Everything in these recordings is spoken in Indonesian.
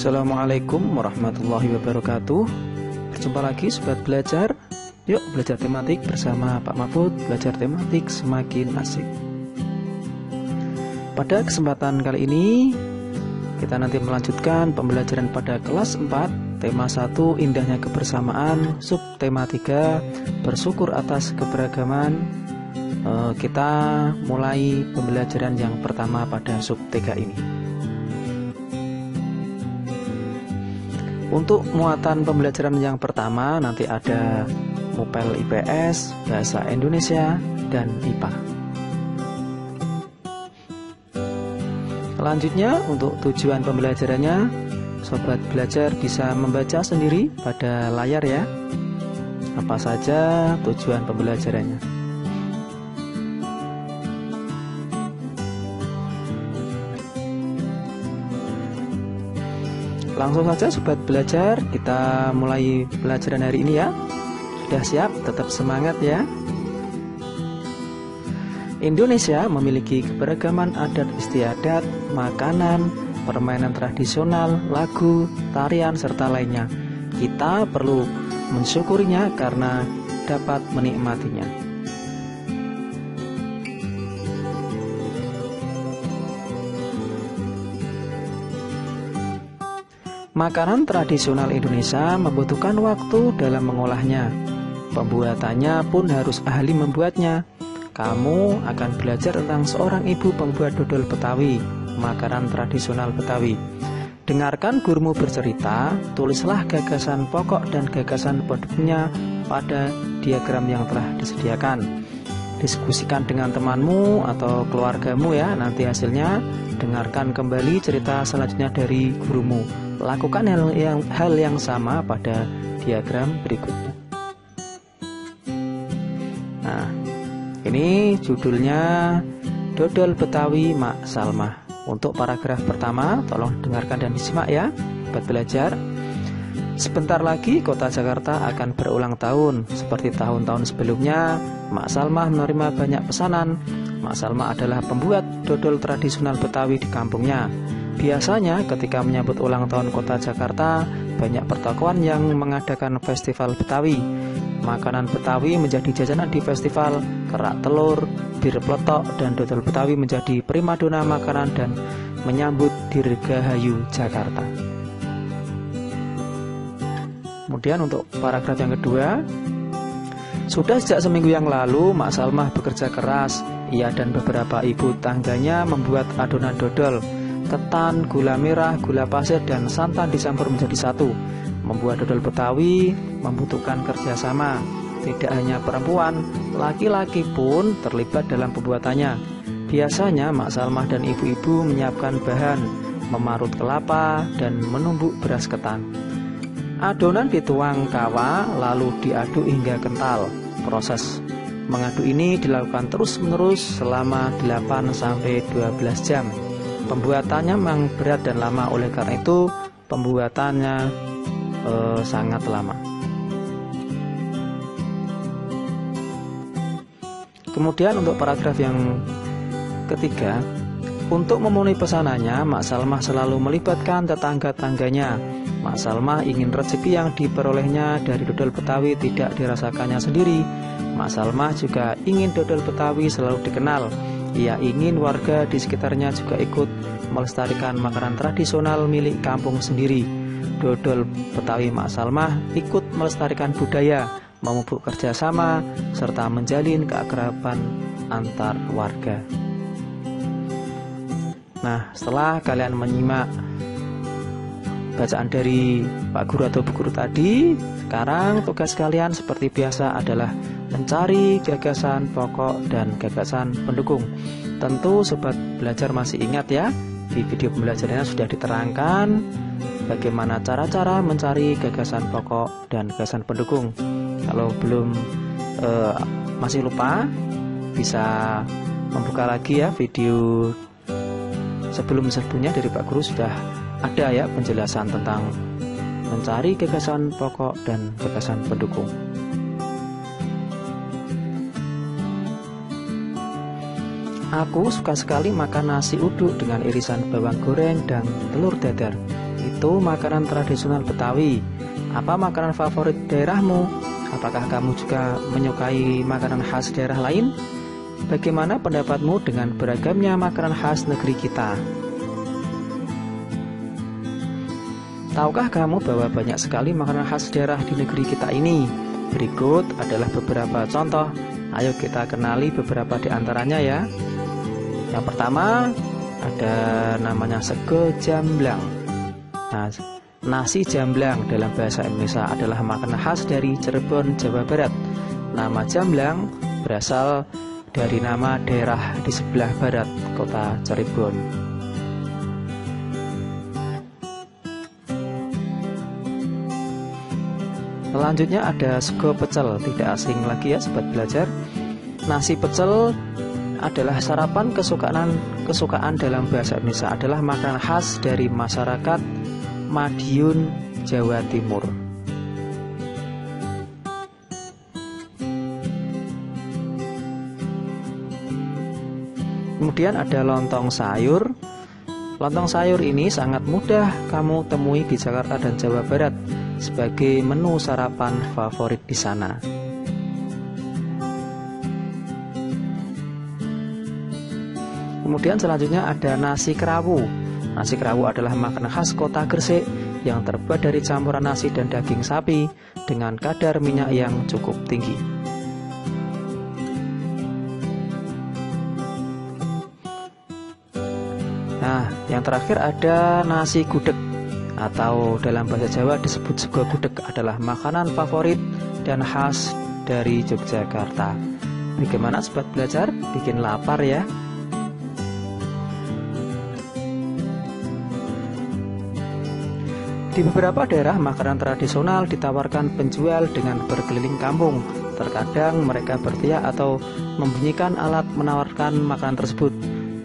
Assalamualaikum warahmatullahi wabarakatuh. Berjumpa lagi Sobat Belajar. Yuk belajar tematik bersama Pak Mahfud. Belajar tematik semakin asik. Pada kesempatan kali ini kita nanti melanjutkan pembelajaran pada kelas 4, tema 1 indahnya kebersamaan, sub tema 3 bersyukur atas keberagaman. Kita mulai pembelajaran yang pertama pada sub 3 ini. Untuk muatan pembelajaran yang pertama nanti ada MUPEL IPS, Bahasa Indonesia, dan IPA. Selanjutnya untuk tujuan pembelajarannya, Sobat Belajar bisa membaca sendiri pada layar ya. Apa saja tujuan pembelajarannya? Langsung saja Sobat Belajar, kita mulai pelajaran hari ini ya. Sudah siap? Tetap semangat ya. Indonesia memiliki keberagaman adat istiadat, makanan, permainan tradisional, lagu, tarian, serta lainnya. Kita perlu mensyukurinya karena dapat menikmatinya. Makanan tradisional Indonesia membutuhkan waktu dalam mengolahnya. Pembuatannya pun harus ahli membuatnya. Kamu akan belajar tentang seorang ibu pembuat dodol Betawi, makanan tradisional Betawi. Dengarkan gurumu bercerita, tulislah gagasan pokok dan gagasan produknya pada diagram yang telah disediakan. Diskusikan dengan temanmu atau keluargamu ya, nanti hasilnya. Dengarkan kembali cerita selanjutnya dari gurumu. Lakukan hal yang sama pada diagram berikutnya. Nah, ini judulnya Dodol Betawi Mak Salmah. Untuk paragraf pertama, tolong dengarkan dan disimak ya, buat belajar. Sebentar lagi kota Jakarta akan berulang tahun. Seperti tahun-tahun sebelumnya, Mak Salmah menerima banyak pesanan. Mak Salmah adalah pembuat dodol tradisional Betawi di kampungnya. Biasanya ketika menyambut ulang tahun kota Jakarta, banyak pertokoan yang mengadakan festival Betawi. Makanan Betawi menjadi jajanan di festival. Kerak telur, bir peletok, dan dodol Betawi menjadi primadona makanan dan menyambut Dirgahayu Jakarta. Kemudian untuk paragraf yang kedua, sudah sejak seminggu yang lalu Mak Salmah bekerja keras. Ia dan beberapa ibu tangganya membuat adonan dodol. Ketan, gula merah, gula pasir, dan santan dicampur menjadi satu. Membuat dodol Betawi membutuhkan kerjasama. Tidak hanya perempuan, laki-laki pun terlibat dalam pembuatannya. Biasanya Mak Salmah dan ibu-ibu menyiapkan bahan, memarut kelapa, dan menumbuk beras ketan. Adonan dituang kawa, lalu diaduk hingga kental. Proses mengaduk ini dilakukan terus-menerus selama 8-12 jam. Pembuatannya memang berat dan lama, oleh karena itu pembuatannya sangat lama. Kemudian untuk paragraf yang ketiga, untuk memenuhi pesanannya, Mak Salmah selalu melibatkan tetangga-tangganya. Mak Salmah ingin rezeki yang diperolehnya dari dodol Betawi tidak dirasakannya sendiri. Mak Salmah juga ingin dodol Betawi selalu dikenal. Ia ingin warga di sekitarnya juga ikut melestarikan makanan tradisional milik kampung sendiri. Dodol Betawi Mak Salmah ikut melestarikan budaya, memupuk kerjasama, serta menjalin keakraban antar warga. Nah, setelah kalian menyimak bacaan dari Pak Guru atau Bu Guru tadi, sekarang tugas kalian seperti biasa adalah mencari gagasan pokok dan gagasan pendukung. Tentu Sobat Belajar masih ingat ya, di video pembelajarannya sudah diterangkan bagaimana cara-cara mencari gagasan pokok dan gagasan pendukung. Kalau belum masih lupa, bisa membuka lagi ya video sebelum-sebelumnya dari Pak Guru, sudah ada ya penjelasan tentang mencari gagasan pokok dan gagasan pendukung. Aku suka sekali makan nasi uduk dengan irisan bawang goreng dan telur dadar. itu makanan tradisional Betawi. Apa makanan favorit daerahmu? Apakah kamu juga menyukai makanan khas daerah lain? Bagaimana pendapatmu dengan beragamnya makanan khas negeri kita? Tahukah kamu bahwa banyak sekali makanan khas daerah di negeri kita ini? Berikut adalah beberapa contoh. Ayo kita kenali beberapa di antaranya ya. Yang pertama ada namanya sego jamblang. Nah, nasi jamblang dalam bahasa Indonesia adalah makanan khas dari Cirebon, Jawa Barat. Nama jamblang berasal dari nama daerah di sebelah barat kota Cirebon. Selanjutnya ada sego pecel, tidak asing lagi ya sobat belajar. Nasi pecel adalah sarapan kesukaan dalam bahasa Indonesia, adalah makanan khas dari masyarakat Madiun, Jawa Timur. Kemudian ada lontong sayur. Lontong sayur ini sangat mudah kamu temui di Jakarta dan Jawa Barat sebagai menu sarapan favorit di sana. Kemudian selanjutnya ada nasi kerawu. Nasi kerawu adalah makanan khas kota Gresik yang terbuat dari campuran nasi dan daging sapi dengan kadar minyak yang cukup tinggi. Nah, yang terakhir ada nasi gudeg, atau dalam bahasa Jawa disebut sego gudeg, adalah makanan favorit dan khas dari Yogyakarta. Bagaimana sobat belajar? Bikin lapar ya? Di beberapa daerah makanan tradisional ditawarkan penjual dengan berkeliling kampung. Terkadang mereka berteriak atau membunyikan alat menawarkan makanan tersebut.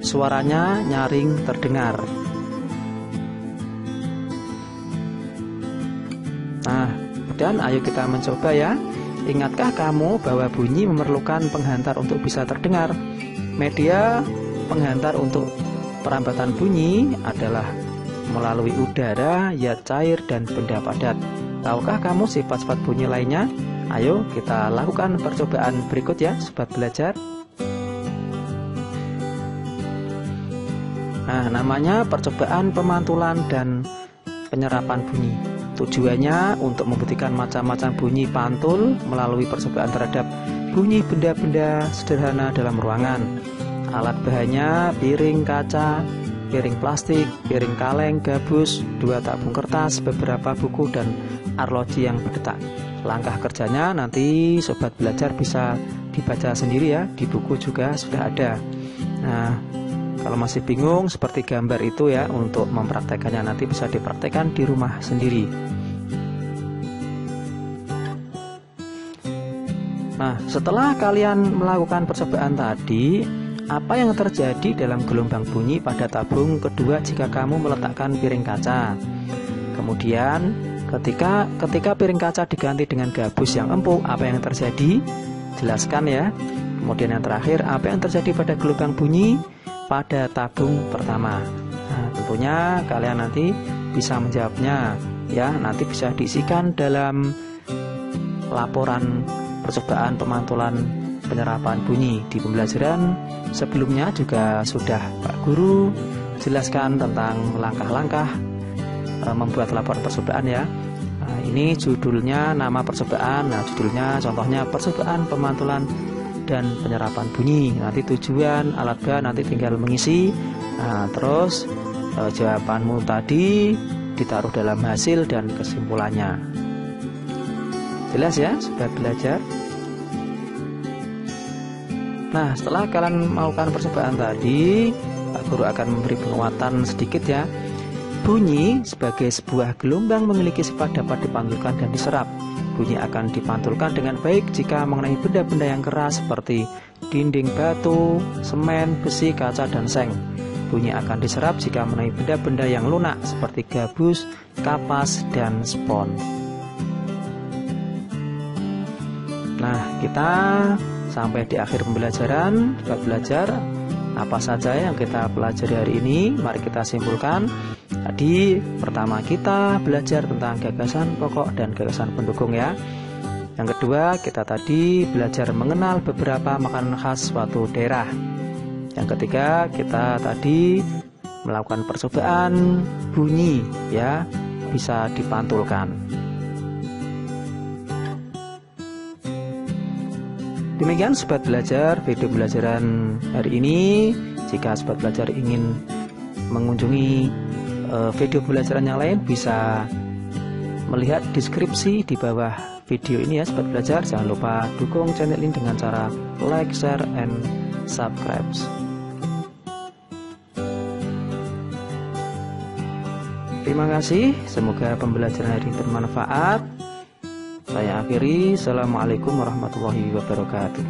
Suaranya nyaring terdengar. Nah, dan ayo kita mencoba ya. Ingatkah kamu bahwa bunyi memerlukan penghantar untuk bisa terdengar? Media penghantar untuk perambatan bunyi adalah melalui udara, zat cair, dan benda padat. Tahukah kamu sifat-sifat bunyi lainnya? Ayo kita lakukan percobaan berikut ya sobat belajar. Nah, namanya percobaan pemantulan dan penyerapan bunyi. Tujuannya untuk membuktikan macam-macam bunyi pantul melalui percobaan terhadap bunyi benda-benda sederhana dalam ruangan. Alat bahannya piring kaca, piring plastik, piring kaleng, gabus, 2 tabung kertas, beberapa buku, dan arloji yang berdetak. Langkah kerjanya nanti sobat belajar bisa dibaca sendiri ya, di buku juga sudah ada. Nah, kalau masih bingung seperti gambar itu ya, untuk mempraktekannya nanti bisa dipraktekkan di rumah sendiri. Nah, setelah kalian melakukan percobaan tadi, apa yang terjadi dalam gelombang bunyi pada tabung kedua jika kamu meletakkan piring kaca? Kemudian ketika piring kaca diganti dengan gabus yang empuk, apa yang terjadi? Jelaskan ya. Kemudian yang terakhir, apa yang terjadi pada gelombang bunyi pada tabung pertama? Nah, tentunya kalian nanti bisa menjawabnya ya. Nanti bisa diisikan dalam laporan percobaan pemantulan penyerapan bunyi. Di pembelajaran sebelumnya juga sudah Pak Guru jelaskan tentang langkah-langkah membuat laporan percobaan ya. Nah, ini judulnya, nama percobaan. Nah, judulnya contohnya percobaan pemantulan dan penyerapan bunyi. Nanti tujuan, alat bahan nanti tinggal mengisi. Nah, terus jawabanmu tadi ditaruh dalam hasil dan kesimpulannya. Jelas ya sobat belajar? Nah, setelah kalian melakukan percobaan tadi, Pak Guru akan memberi penguatan sedikit ya. Bunyi sebagai sebuah gelombang memiliki sifat dapat dipantulkan dan diserap. Bunyi akan dipantulkan dengan baik jika mengenai benda-benda yang keras seperti dinding batu, semen, besi, kaca, dan seng. Bunyi akan diserap jika mengenai benda-benda yang lunak seperti gabus, kapas, dan spons. Nah, kita sampai di akhir pembelajaran. Sobat belajar, apa saja yang kita pelajari hari ini? Mari kita simpulkan. Tadi pertama kita belajar tentang gagasan pokok dan gagasan pendukung ya. Yang kedua kita tadi belajar mengenal beberapa makanan khas suatu daerah. Yang ketiga kita tadi melakukan percobaan bunyi ya, bisa dipantulkan. Demikian sobat belajar video pembelajaran hari ini. Jika sobat belajar ingin mengunjungi video pembelajaran yang lain, bisa melihat deskripsi di bawah video ini ya sobat belajar. Jangan lupa dukung channel ini dengan cara like, share, and subscribe. Terima kasih, semoga pembelajaran hari ini bermanfaat. Saya akhiri, Assalamualaikum warahmatullahi wabarakatuh.